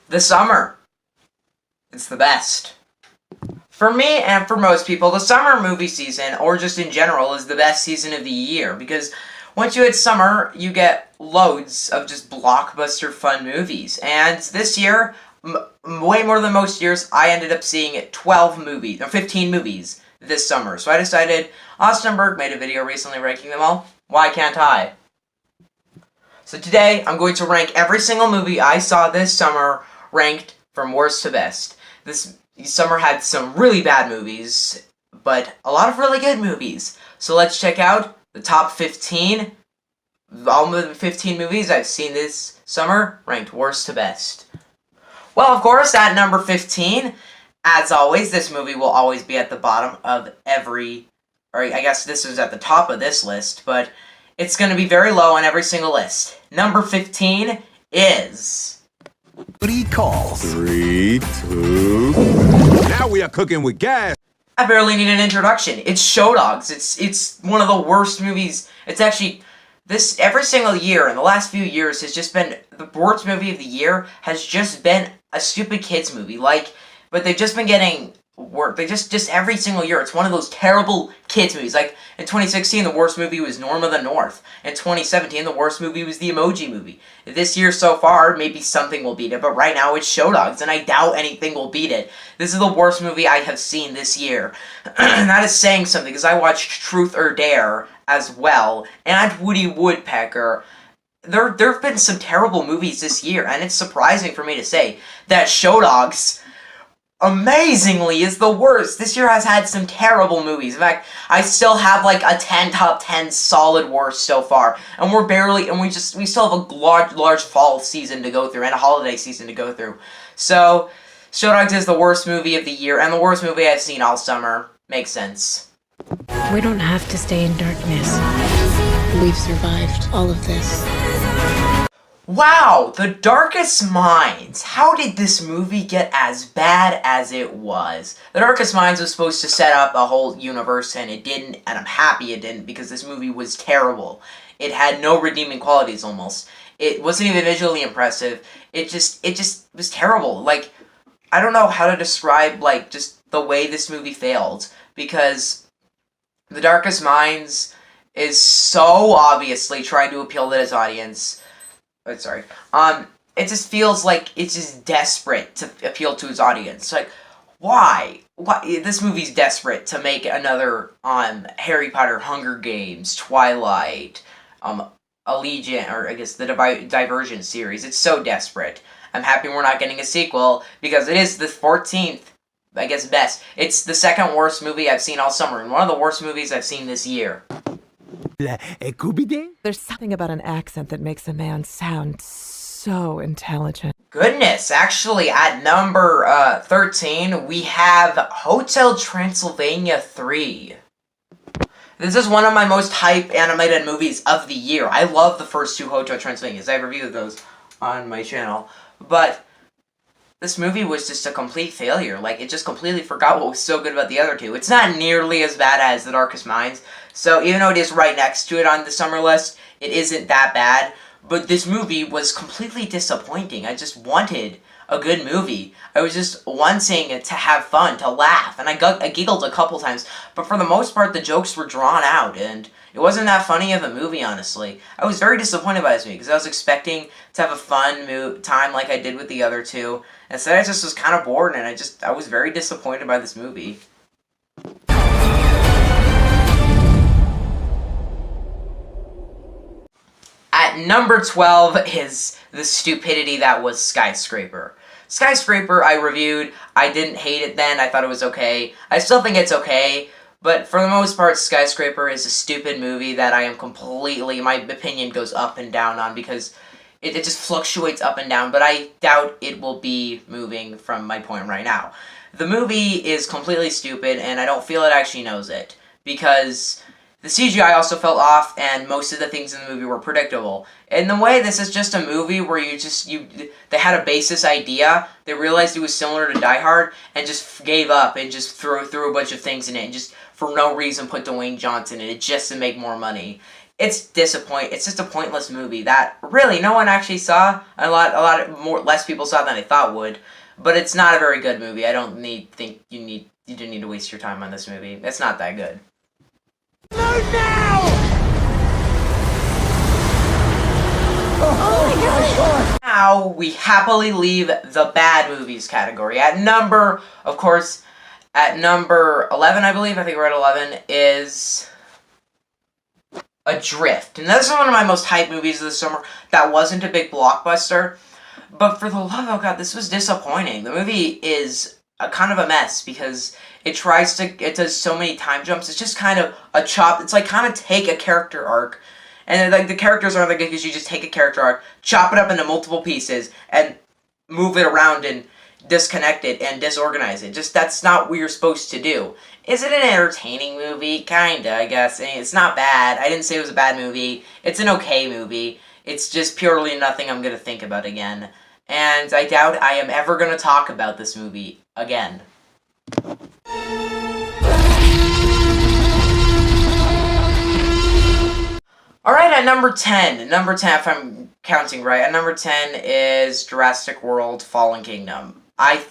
The summer. It's the best. For me and for most people, the summer movie season, or just in general, is the best season of the year. Because once you hit summer, you get loads of just blockbuster fun movies. And this year, way more than most years, I ended up seeing 15 movies this summer. So I decided, Austin Berg made a video recently ranking them all. Why can't I? So today, I'm going to rank every single movie I saw this summer, ranked from worst to best. This summer had some really bad movies, but a lot of really good movies. So let's check out the top 15, all of the 15 movies I've seen this summer, ranked worst to best. Well, of course, at number 15, as always, this movie will always be at the bottom of or I guess this is at the top of this list, but it's going to be very low on every single list. Number 15 is... Booty calls. 3, 2... Now we are cooking with gas. I barely need an introduction. It's Show Dogs. It's one of the worst movies. It's actually... every single year in the last few years has just been... The worst movie of the year has just been a stupid kids movie. But they've just been getting... They just every single year, it's one of those terrible kids movies. Like, in 2016, the worst movie was Norm of the North. In 2017, the worst movie was the Emoji Movie. This year so far, maybe something will beat it, but right now it's Show Dogs, and I doubt anything will beat it. This is the worst movie I have seen this year. And that is saying something, because I watched Truth or Dare as well, and Woodpecker. There have been some terrible movies this year, and it's surprising for me to say that Show Dogs... amazingly is the worst. This year has had some terrible movies. In fact, I still have like a top 10 solid worst so far. And we still have a large fall season to go through and a holiday season to go through. So, Show Dogs is the worst movie of the year and the worst movie I've seen all summer. Makes sense. We don't have to stay in darkness. We've survived all of this. Wow, The Darkest Minds. How did this movie get as bad as it was? The Darkest Minds was supposed to set up a whole universe, and it didn't, and I'm happy it didn't, because this movie was terrible. It had no redeeming qualities, almost. It wasn't even visually impressive. It just was terrible. Like, I don't know how to describe, like, just the way this movie failed, because The Darkest Minds is so obviously trying to appeal to its audience. It just feels like it's just desperate to appeal to its audience. Like, why? This movie's desperate to make another, Harry Potter, Hunger Games, Twilight, Allegiant, or I guess the Divergent series. It's so desperate. I'm happy we're not getting a sequel, because it is the 14th, I guess, best. It's the second worst movie I've seen all summer, and one of the worst movies I've seen this year. There's something about an accent that makes a man sound so intelligent. Goodness, actually, at number 13, we have Hotel Transylvania 3. This is one of my most hype animated movies of the year. I love the first two Hotel Transylvanias. I've reviewed those on my channel. But this movie was just a complete failure. Like, it just completely forgot what was so good about the other two. It's not nearly as bad as The Darkest Minds. So even though it is right next to it on the summer list, it isn't that bad. But this movie was completely disappointing. I just wanted a good movie. I was just wanting it to have fun, to laugh. And I giggled a couple times. But for the most part, the jokes were drawn out. And it wasn't that funny of a movie, honestly. I was very disappointed by this movie, because I was expecting to have a fun time like I did with the other two. Instead, I just was kind of bored, and I was very disappointed by this movie. At number 12 is the stupidity that was Skyscraper. Skyscraper I reviewed. I didn't hate it then. I thought it was okay. I still think it's okay. But for the most part, Skyscraper is a stupid movie that I am completely... My opinion goes up and down on, because it just fluctuates up and down. But I doubt it will be moving from my point right now. The movie is completely stupid, and I don't feel it actually knows it. Because the CGI also fell off, and most of the things in the movie were predictable. In the way, this is just a movie where they had a basis idea, they realized it was similar to Die Hard, and just gave up, and just threw a bunch of things in it, and just, for no reason, put Dwayne Johnson in it, just to make more money. it's disappointing. It's just a pointless movie that really no one actually saw. Less people saw than I thought would. But it's not a very good movie. I don't think you didn't need to waste your time on this movie. It's not that good. Now we happily leave the bad movies category. At number 11, I believe, I think we're at 11, is Adrift. And this is one of my most hyped movies of the summer that wasn't a big blockbuster. But for the love of God, this was disappointing. The movie is kind of a mess because it does so many time jumps. It's just kind of a chop. It's like kind of take a character arc. And like the characters aren't that good because you just take a character arc, chop it up into multiple pieces, and move it around and disconnect it and disorganize it. Just that's not what you're supposed to do. Is it an entertaining movie? Kinda, I guess. I mean, it's not bad. I didn't say it was a bad movie. It's an okay movie. It's just purely nothing I'm gonna think about again. And I doubt I am ever gonna talk about this movie again. Alright, at number 10, if I'm counting right, at number 10 is Jurassic World Fallen Kingdom.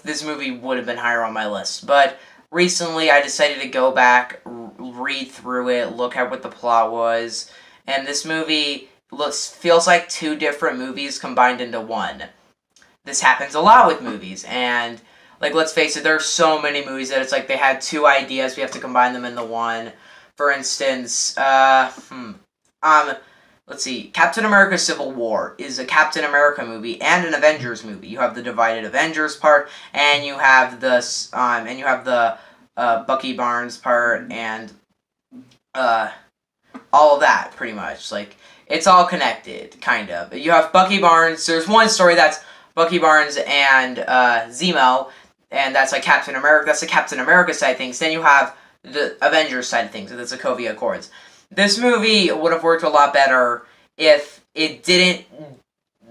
This movie would have been higher on my list, but recently I decided to go back, read through it, look at what the plot was, and this movie feels like two different movies combined into one. This happens a lot with movies, and, like, let's face it, there are so many movies that it's like they had two ideas, we have to combine them into one. For instance, let's see, Captain America Civil War is a Captain America movie and an Avengers movie. You have the divided Avengers part, and you have the Bucky Barnes part, and all of that, pretty much. Like, it's all connected, kind of. You have Bucky Barnes, there's one story that's Bucky Barnes and Zemo, and that's like Captain America, that's the Captain America side of things. Then you have the Avengers side of things, and that's the Sokovia Accords. This movie would have worked a lot better if it didn't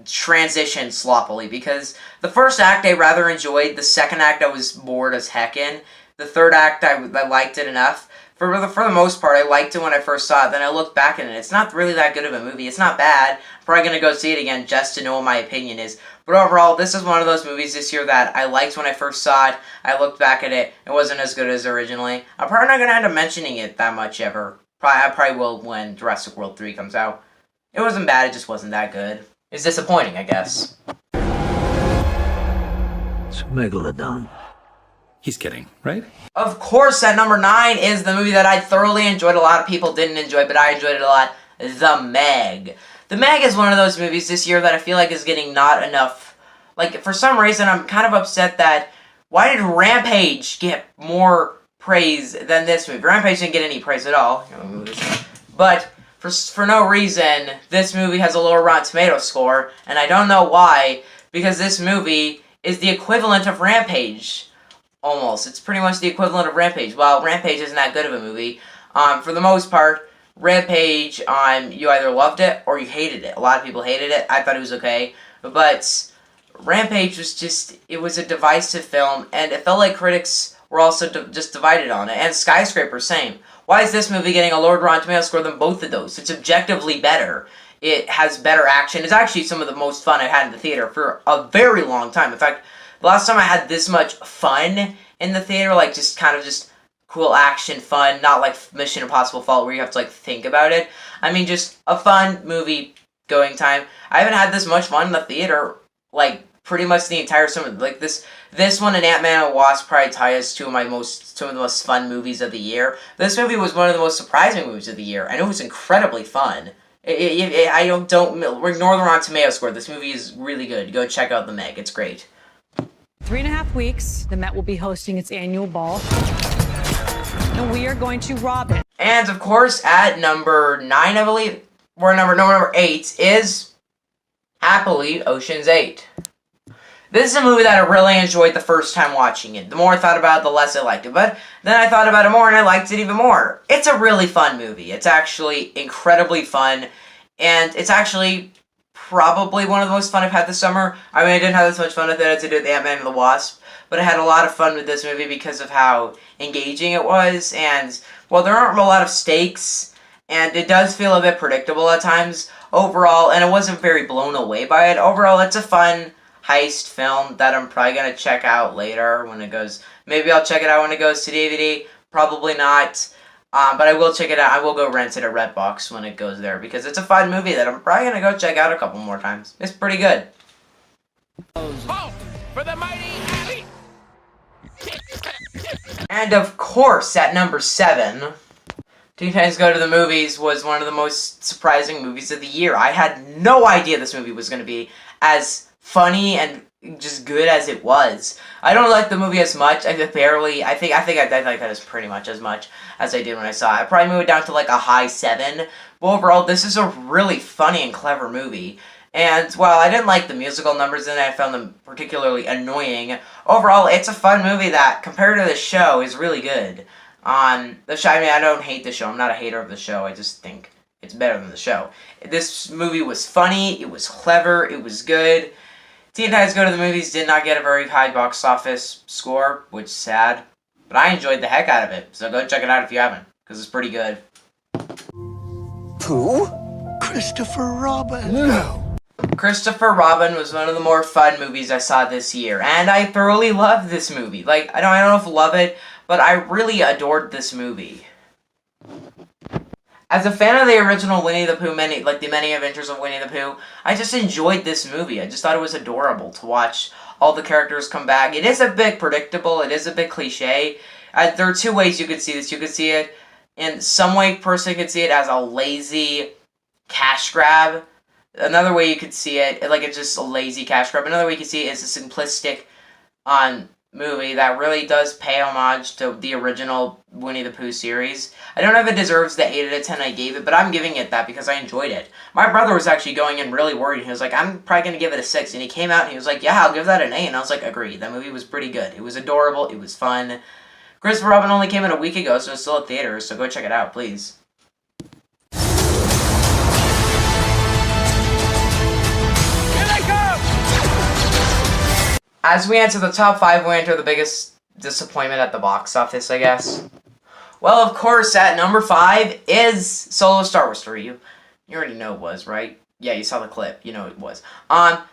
transition sloppily, because the first act I rather enjoyed, the second act I was bored as heck in, the third act I liked it enough. For the most part, I liked it when I first saw it, then I looked back at it, it's not really that good of a movie, it's not bad, I'm probably going to go see it again just to know what my opinion is, but overall, this is one of those movies this year that I liked when I first saw it, I looked back at it, it wasn't as good as originally, I'm probably not going to end up mentioning it that much ever. I probably will when Jurassic World 3 comes out. It wasn't bad, it just wasn't that good. It's disappointing, I guess. It's Megalodon. He's kidding, right? Of course, at number 9 is the movie that I thoroughly enjoyed. A lot of people didn't enjoy, but I enjoyed it a lot. The Meg. The Meg is one of those movies this year that I feel like is getting not enough. Like, for some reason, I'm kind of upset that... Why did Rampage get more praise than this movie? Rampage didn't get any praise at all. But, for no reason, this movie has a lower Rotten Tomatoes score, and I don't know why, because this movie is the equivalent of Rampage. Almost. It's pretty much the equivalent of Rampage. Well, Rampage isn't that good of a movie. For the most part, Rampage, you either loved it or you hated it. A lot of people hated it. I thought it was okay. But Rampage was just, it was a divisive film, and it felt like critics were also just divided on it. And Skyscraper, same. Why is this movie getting a lower Rotten Tomatoes score than both of those? It's objectively better. It has better action. It's actually some of the most fun I've had in the theater for a very long time. In fact, the last time I had this much fun in the theater, like just kind of just cool action fun, not like Mission Impossible Fallout where you have to like think about it. I mean, just a fun movie going time. I haven't had this much fun in the theater like pretty much the entire summer. Like this one and Ant-Man and the Wasp probably tie us to some of the most fun movies of the year. This movie was one of the most surprising movies of the year, and it was incredibly fun. We're ignore the Rotten Tomatoes score. This movie is really good. Go check out The Meg. It's great. 3.5 weeks, the Met will be hosting its annual ball, and we are going to rob it. And of course, at number 9, I believe, or number 8 is happily Ocean's 8. This is a movie that I really enjoyed the first time watching it. The more I thought about it, the less I liked it. But then I thought about it more, and I liked it even more. It's a really fun movie. It's actually incredibly fun, and it's actually probably one of the most fun I've had this summer. I mean, I didn't have as much fun with it as I did with Ant-Man and the Wasp, but I had a lot of fun with this movie because of how engaging it was, and, well, there aren't a lot of stakes, and it does feel a bit predictable at times. Overall, and I wasn't very blown away by it. Overall, it's a fun heist film that I'm probably going to check out later when it goes. Maybe I'll check it out when it goes to DVD. Probably not. But I will check it out. I will go rent it at Redbox when it goes there because it's a fun movie that I'm probably going to go check out a couple more times. It's pretty good. Oh, for the mighty Abby! And of course, at number 7, Teen Titans Go to the Movies was one of the most surprising movies of the year. I had no idea this movie was going to be as funny and just good as it was. I don't like the movie as much. I think I like that as pretty much as much as I did when I saw it. I probably moved it down to like a high 7. But overall, this is a really funny and clever movie. And while I didn't like the musical numbers in it, I found them particularly annoying. Overall, it's a fun movie that, compared to the show, is really good. The show, I mean, I don't hate the show. I'm not a hater of the show. I just think it's better than the show. This movie was funny. It was clever. It was good. Teen Titans Go to the Movies did not get a very high box office score, which is sad. But I enjoyed the heck out of it. So go check it out if you haven't, because it's pretty good. Who? Christopher Robin. No. Christopher Robin was one of the more fun movies I saw this year, and I thoroughly loved this movie. Like, I don't know if love it, but I really adored this movie. As a fan of the original Winnie the Pooh, the many adventures of Winnie the Pooh, I just enjoyed this movie. I just thought it was adorable to watch all the characters come back. It is a bit predictable. It is a bit cliche. There are two ways you could see this. You could see it in some way. Person could see it as a lazy cash grab. Another way you could see it, like it's just a lazy cash grab. Another way you could see it is a simplistic movie that really does pay homage to the original Winnie the Pooh series. I don't know if it deserves the 8 out of 10 I gave it, but I'm giving it that because I enjoyed it. My brother was actually going in really worried. He was like, I'm probably going to give it a 6. And he came out and he was like, yeah, I'll give that an 8. And I was like, agreed. That movie was pretty good. It was adorable. It was fun. Christopher Robin only came in a week ago, so it's still at theaters, so go check it out, please. As we enter the top 5, we enter the biggest disappointment at the box office, I guess. Well, of course, at number 5 is Solo Star Wars Story. You already know it was, right? Yeah, you saw the clip. You know it was.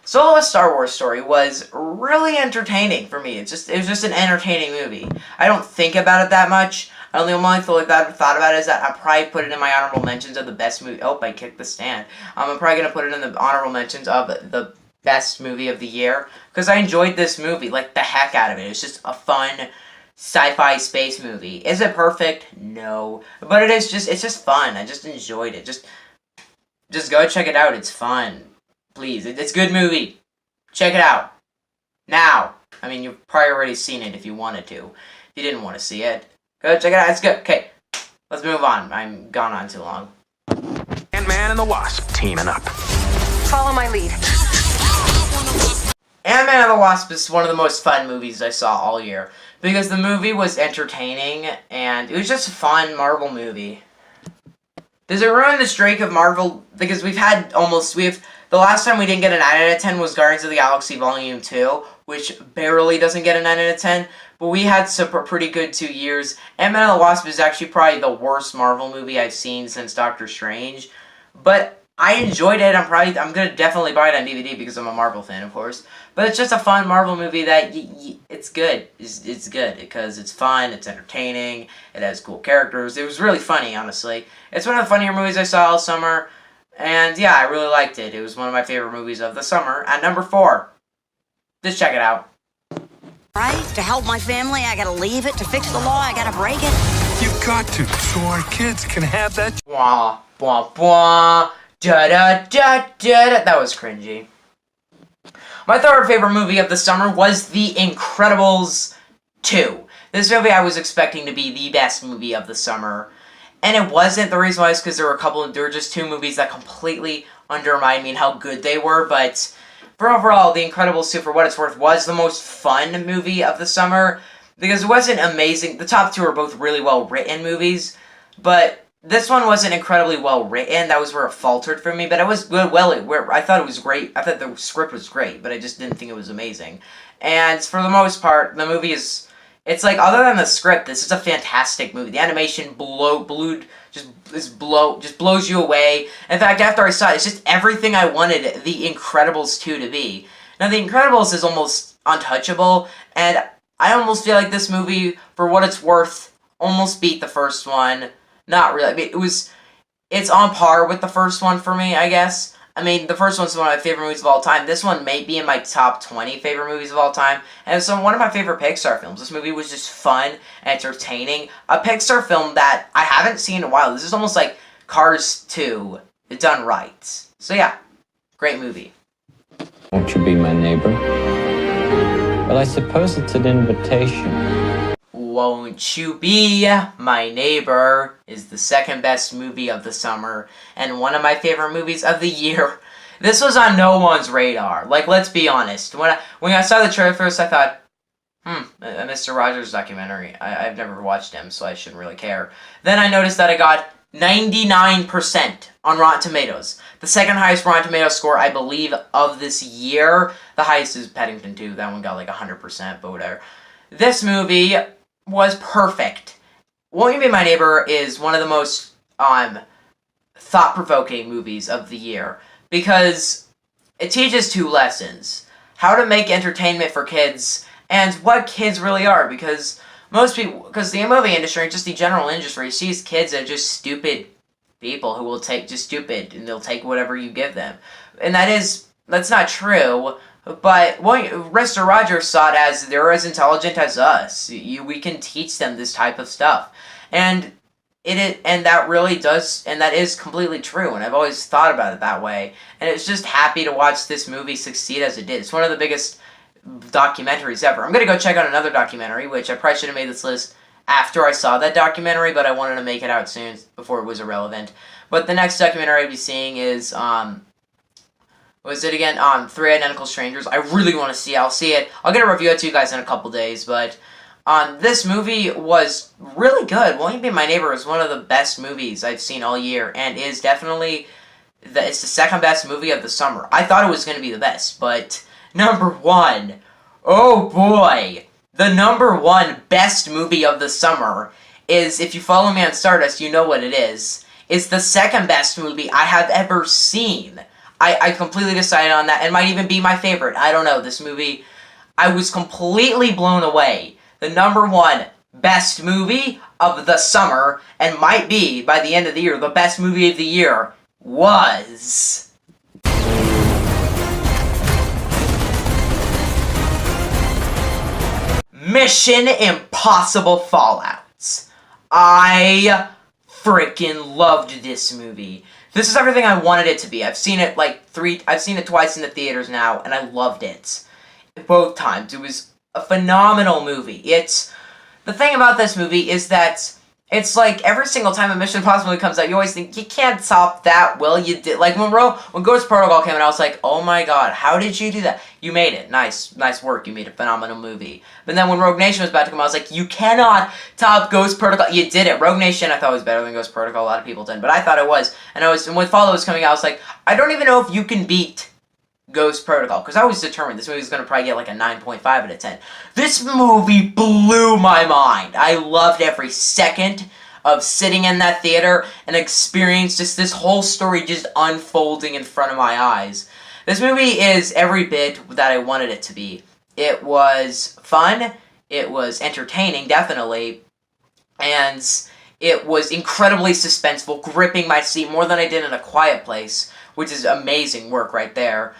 Solo Star Wars Story was really entertaining for me. It was just an entertaining movie. I don't think about it that much. The only thought about it is that I'll probably put it in my honorable mentions of the best movie. Oh, I kicked the stand. I'm probably going to put it in the honorable mentions of the best movie of the year, because I enjoyed this movie, like, the heck out of it. It's just a fun sci-fi space movie. Is it perfect? No. But it's just fun. I just enjoyed it. Just go check it out. It's fun. Please. It's a good movie. Check it out. Now. I mean, you've probably already seen it if you wanted to. If you didn't want to see it, go check it out. It's good. Okay. Let's move on. I'm gone on too long. Ant-Man and the Wasp teaming up. Follow my lead. Ant-Man and the Wasp is one of the most fun movies I saw all year, because the movie was entertaining, and it was just a fun Marvel movie. Does it ruin the streak of Marvel? Because the last time we didn't get a 9 out of 10 was Guardians of the Galaxy Volume 2, which barely doesn't get a 9 out of 10, but we had some pretty good 2 years. Ant-Man and the Wasp is actually probably the worst Marvel movie I've seen since Doctor Strange, but I enjoyed it. I'm gonna definitely buy it on DVD because I'm a Marvel fan, of course. But it's just a fun Marvel movie that it's good. It's good because it's fun. It's entertaining. It has cool characters. It was really funny, honestly. It's one of the funnier movies I saw all summer, and yeah, I really liked it. It was one of my favorite movies of the summer. At number 4, just check it out. Right? To help my family, I gotta leave it. To fix the law, I gotta break it. You've got to, so our kids can have that. Bwah, bwah, bwah. Da-da-da-da-da. That was cringy. My third favorite movie of the summer was The Incredibles 2. This movie I was expecting to be the best movie of the summer, and it wasn't. The reason why is because there were just 2 movies that completely undermined me and how good they were, but for overall, The Incredibles 2, for what it's worth, was the most fun movie of the summer, because it wasn't amazing. The top 2 are both really well-written movies, but this one wasn't incredibly well written. That was where it faltered for me, but it was good. I thought it was great. I thought the script was great, but I just didn't think it was amazing. And for the most part, the movie it's like, other than the script, this is a fantastic movie. The animation blew just blows you away. In fact, after I saw it, it's just everything I wanted The Incredibles 2 to be. Now, The Incredibles is almost untouchable, and I almost feel like this movie, for what it's worth, almost beat the first one. Not really. I mean, it's on par with the first one for me, I guess. I mean, the first one's one of my favorite movies of all time. This one may be in my top 20 favorite movies of all time. And it's one of my favorite Pixar films. This movie was just fun and entertaining. A Pixar film that I haven't seen in a while. This is almost like Cars 2 done right. So yeah, great movie. Won't you be my neighbor? Well, I suppose it's an invitation. Won't You Be My Neighbor is the second best movie of the summer and one of my favorite movies of the year. This was on no one's radar. Like, let's be honest. When I saw the trailer first, I thought, a Mr. Rogers documentary. I've never watched him, so I shouldn't really care. Then I noticed that I got 99% on Rotten Tomatoes. The second highest Rotten Tomatoes score, I believe, of this year. The highest is Paddington 2. That one got like 100%, but whatever. This movie was perfect. Won't You Be My Neighbor is one of the most thought-provoking movies of the year because it teaches two lessons. How to make entertainment for kids and what kids really are, because most people, because the movie industry, just the general industry, sees kids as just stupid people who will take, just stupid, and they'll take whatever you give them. And that's not true. But Mr. Rogers saw it as they're as intelligent as us. We can teach them this type of stuff, and that really does, and that is completely true. And I've always thought about it that way. And it's just happy to watch this movie succeed as it did. It's one of the biggest documentaries ever. I'm gonna go check out another documentary, which I probably should have made this list after I saw that documentary, but I wanted to make it out soon before it was irrelevant. But the next documentary I'll be seeing is was it again? Three Identical Strangers. I really want to see it. I'll see it. I'll get a review out to you guys in a couple days, but this movie was really good. Won't You Be My Neighbor is one of the best movies I've seen all year, and is definitely it's the second best movie of the summer. I thought it was going to be the best, but number one, oh boy, the number one best movie of the summer is, if you follow me on Stardust, you know what it is. It's the second best movie I have ever seen. I completely decided on that. It might even be my favorite. I don't know. This movie, I was completely blown away. The number one best movie of the summer, and might be, by the end of the year, the best movie of the year, was Mission Impossible Fallout. I freaking loved this movie. This is everything I wanted it to be. I've seen it twice in the theaters now, and I loved it. Both times. It was a phenomenal movie. The thing about this movie is that it's like every single time a Mission Impossible movie comes out, you always think, you can't top that, well, you did. Like when Ghost Protocol came out, I was like, oh my god, how did you do that? You made it. Nice work. You made a phenomenal movie. But then when Rogue Nation was about to come out, I was like, you cannot top Ghost Protocol. You did it. Rogue Nation I thought was better than Ghost Protocol. A lot of people didn't, but I thought it was. And when Fallout was coming out, I was like, I don't even know if you can beat Ghost Protocol, because I was determined this movie was going to probably get like a 9.5 out of 10. This movie blew my mind. I loved every second of sitting in that theater and experience just this whole story just unfolding in front of my eyes. This movie is every bit that I wanted it to be. It was fun, it was entertaining, definitely, and it was incredibly suspenseful, gripping my seat more than I did in A Quiet Place, which is amazing work right there.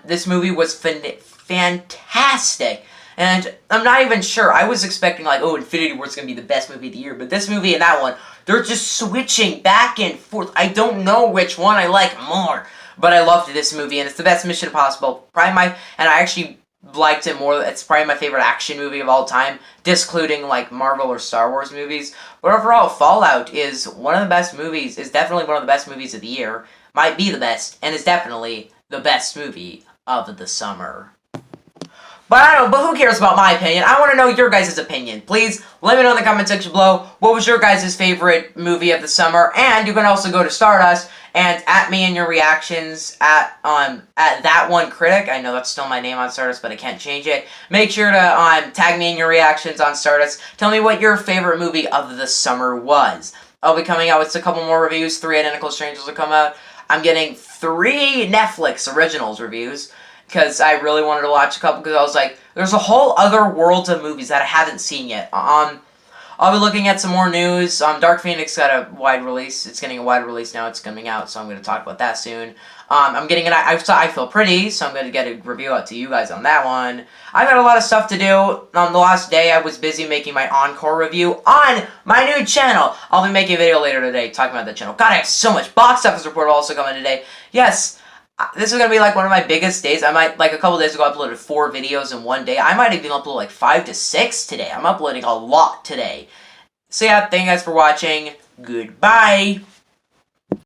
This movie was fantastic. And I'm not even sure. I was expecting like, oh, Infinity War's going to be the best movie of the year. But this movie and that one, they're just switching back and forth. I don't know which one I like more. But I loved this movie, and it's the best Mission Impossible. And I actually liked it more. It's probably my favorite action movie of all time, discluding like Marvel or Star Wars movies. But overall, Fallout is one of the best movies, is definitely one of the best movies of the year. Might be the best, and is definitely the best movie of the summer. But I don't know, but who cares about my opinion? I want to know your guys' opinion. Please let me know in the comment section below what was your guys' favorite movie of the summer. And you can also go to Stardust and at me in your reactions at that one critic. I know that's still my name on Stardust, but I can't change it. Make sure to tag me in your reactions on Stardust. Tell me what your favorite movie of the summer was. I'll be coming out with a couple more reviews. 3 Identical Strangers will come out. I'm getting 3 Netflix originals reviews because I really wanted to watch a couple because I was like, there's a whole other world of movies that I haven't seen yet. I'll be looking at some more news. Dark Phoenix got a wide release. It's getting a wide release now. It's coming out, so I'm going to talk about that soon. I'm getting an I Feel Pretty, so I'm going to get a review out to you guys on that one. I've got a lot of stuff to do. On the last day, I was busy making my Encore review on my new channel. I'll be making a video later today talking about that channel. God, I have so much. Box office report also coming today. Yes, this is going to be like one of my biggest days. I might, like a couple days ago, I uploaded 4 videos in one day. I might even upload like 5 to 6 today. I'm uploading a lot today. So yeah, thank you guys for watching. Goodbye.